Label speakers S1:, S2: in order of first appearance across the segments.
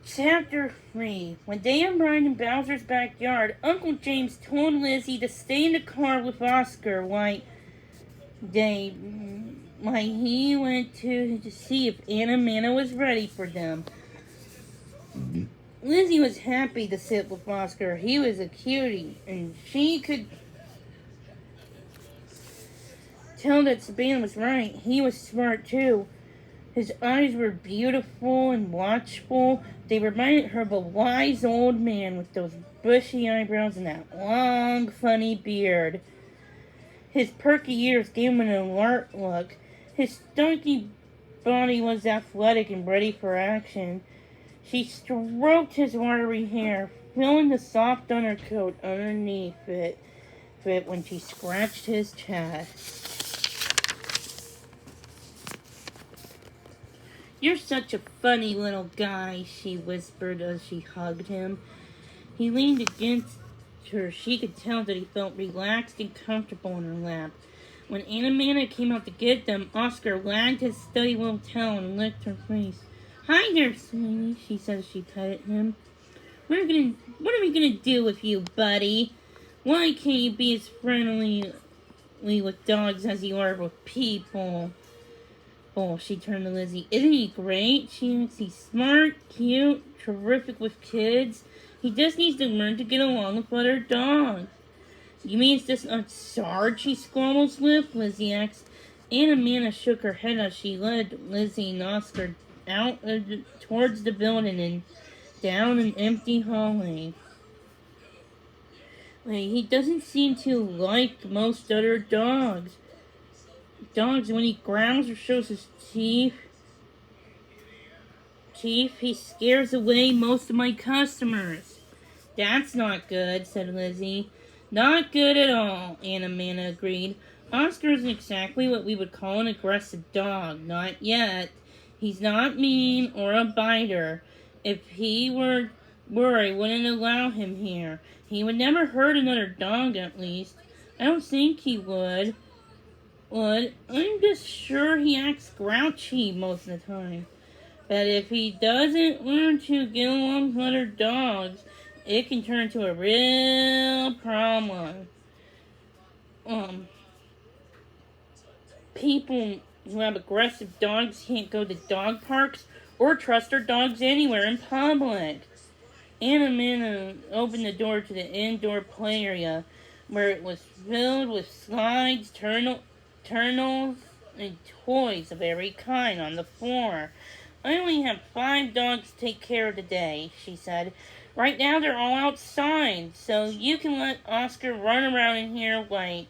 S1: Chapter 3. One day in Brian and Bowser's backyard, Uncle James told Lizzie to stay in the car with Oscar while he went to see if Aunt Amanda was ready for them. Lizzie was happy to sit with Oscar. He was a cutie, and she could tell that Sabina was right. He was smart too. His eyes were beautiful and watchful. They reminded her of a wise old man with those bushy eyebrows and that long, funny beard. His perky ears gave him an alert look. His donkey body was athletic and ready for action. She stroked his watery hair, feeling the soft undercoat underneath it when she scratched his chest. "You're such a funny little guy," she whispered as she hugged him. He leaned against her. She could tell that he felt relaxed and comfortable in her lap. When Aunt Amanda came out to get them, Oscar wagged his stubby little tail and licked her face. "Hi there, sweetie," she said as she petted him. What are we gonna do with you, buddy? Why can't you be as friendly with dogs as you are with people?" "Oh," she turned to Lizzie. "Isn't he great?" She asked. "He's smart, cute, terrific with kids. He just needs to learn to get along with other dogs." "You mean it's just not Sarge he squabbles with?" Lizzie asked. Aunt Amanda shook her head as she led Lizzie and Oscar out towards the building and down an empty hallway. "He doesn't seem to like most other dogs. When he growls or shows his teeth, he scares away most of my customers." "That's not good," said Lizzie. "Not good at all," Aunt Amanda agreed. "Oscar isn't exactly what we would call an aggressive dog. Not yet. He's not mean or a biter. If he were, I wouldn't allow him here. He would never hurt another dog, at least. I don't think he would. I'm just sure he acts grouchy most of the time. But if he doesn't learn to get along with other dogs, it can turn into a real problem. People who have aggressive dogs can't go to dog parks or trust their dogs anywhere in public." Aunt Amanda opened the door to the indoor play area, where it was filled with slides, turtles, and toys of every kind on the floor. "I only have 5 dogs to take care of today," she said. "Right now they're all outside, so you can let Oscar run around in here while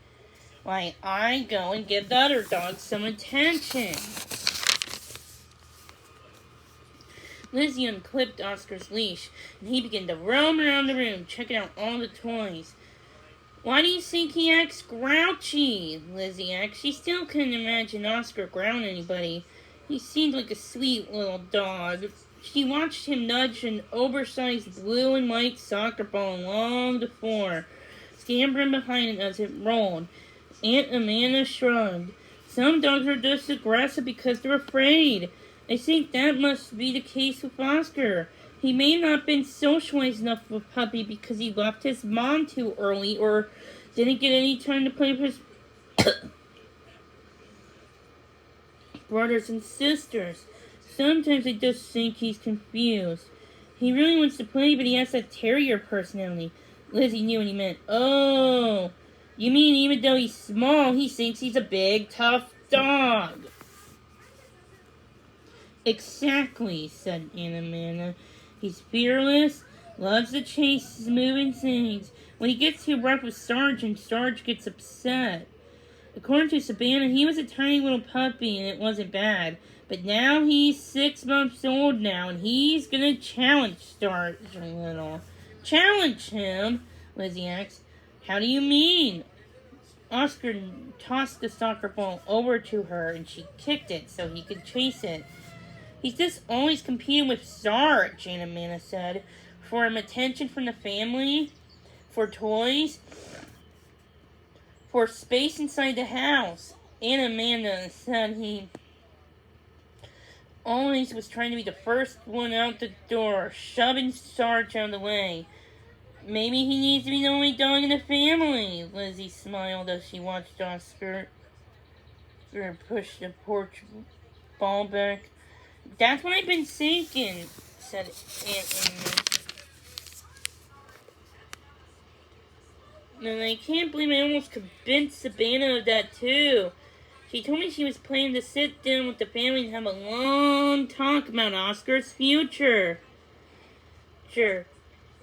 S1: I go and give the other dogs some attention." Lizzie unclipped Oscar's leash, and he began to roam around the room, checking out all the toys. "Why do you think he acts grouchy?" Lizzie asked. She still couldn't imagine Oscar growling at anybody. He seemed like a sweet little dog. She watched him nudge an oversized blue and white soccer ball along the floor, scampering behind it as it rolled. Aunt Amanda shrugged. "Some dogs are just aggressive because they're afraid. I think that must be the case with Oscar. He may not have been socialized enough with Puppy because he left his mom too early or didn't get any time to play with his brothers and sisters. Sometimes I just think he's confused. He really wants to play, but he has that terrier personality." Lizzie knew what he meant. "Oh, you mean even though he's small, he thinks he's a big, tough dog?" "Exactly," said Aunt Amanda. "He's fearless, loves to chase moving things. When he gets too rough with Sarge, Sarge gets upset. According to Sabina, he was a tiny little puppy and it wasn't bad. But now he's 6 months old now, and he's gonna challenge Sarge a little." "Challenge him?" Lizzie asked. "How do you mean?" Oscar tossed the soccer ball over to her, and she kicked it so he could chase it. "He's just always competing with Sarge," Aunt Amanda said. "For him attention from the family, for toys, for space inside the house." Aunt Amanda said always was trying to be the first one out the door, shoving Sarge out of the way. Maybe he needs to be the only dog in the family, Lizzie smiled as she watched Oscar push the porch ball back. That's what I've been thinking, said Aunt Amy. And I can't believe I almost convinced Savannah of that too. She told me she was planning to sit down with the family and have a long talk about Oscar's future. Sure.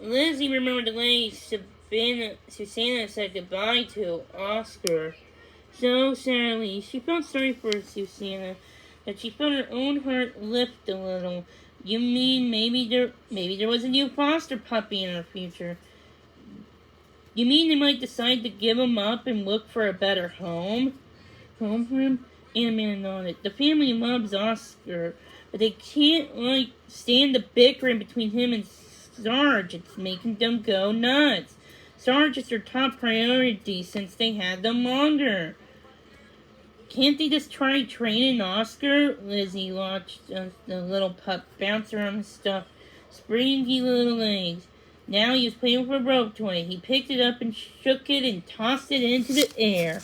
S1: Lizzie remembered the way Susanna said goodbye to Oscar. So sadly, she felt sorry for Susanna, that she felt her own heart lift a little. You mean maybe there was a new foster puppy in her future? You mean they might decide to give him up and look for a better home? Home for him? Anna nodded. The family loves Oscar, but they can't, stand the bickering between him and Sarge. It's making them go nuts. Sarge is their top priority since they had them longer. Can't they just try training Oscar? Lizzie watched the little pup bounce around his stuffed, springy little legs. Now he was playing with a rope toy. He picked it up and shook it and tossed it into the air.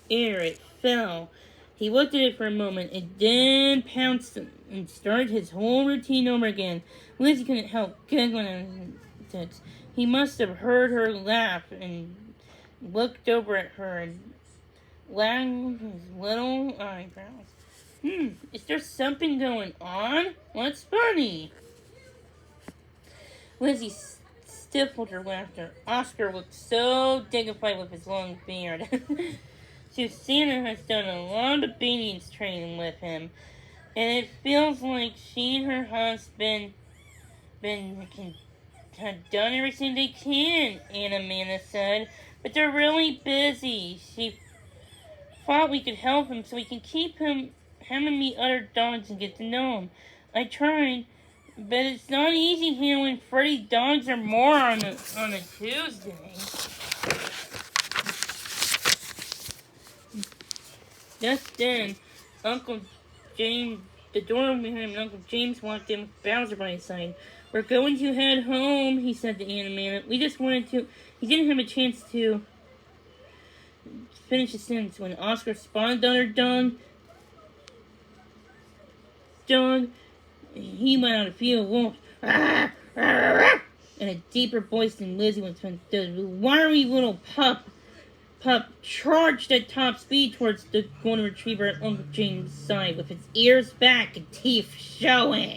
S1: It fell. He looked at it for a moment and then pounced and started his whole routine over again. Lizzie couldn't help giggling at it. He must have heard her laugh and looked over at her and wagged his little eyebrows. Is there something going on? What's funny? Lizzie stifled her laughter. Oscar looked so dignified with his long beard. Susanna has done a lot of obedience training with him, and it feels like she and her husband have done everything they can, Amanda said, but they're really busy. She thought we could help him so we can keep him and meet other dogs and get to know him. I tried, but it's not easy handling Freddy's dogs or more on a Tuesday. Just then, Uncle James, the door behind him, Uncle James walked in with Bowser by his side. We're going to head home, he said to Anna. We just wanted to... He didn't have a chance to finish his sentence when Oscar spotted the other dog. He went out a few wolves. In a deeper voice than Lizzie was. The wiry little pup charged at top speed towards the golden retriever at Uncle James' side with its ears back and teeth showing.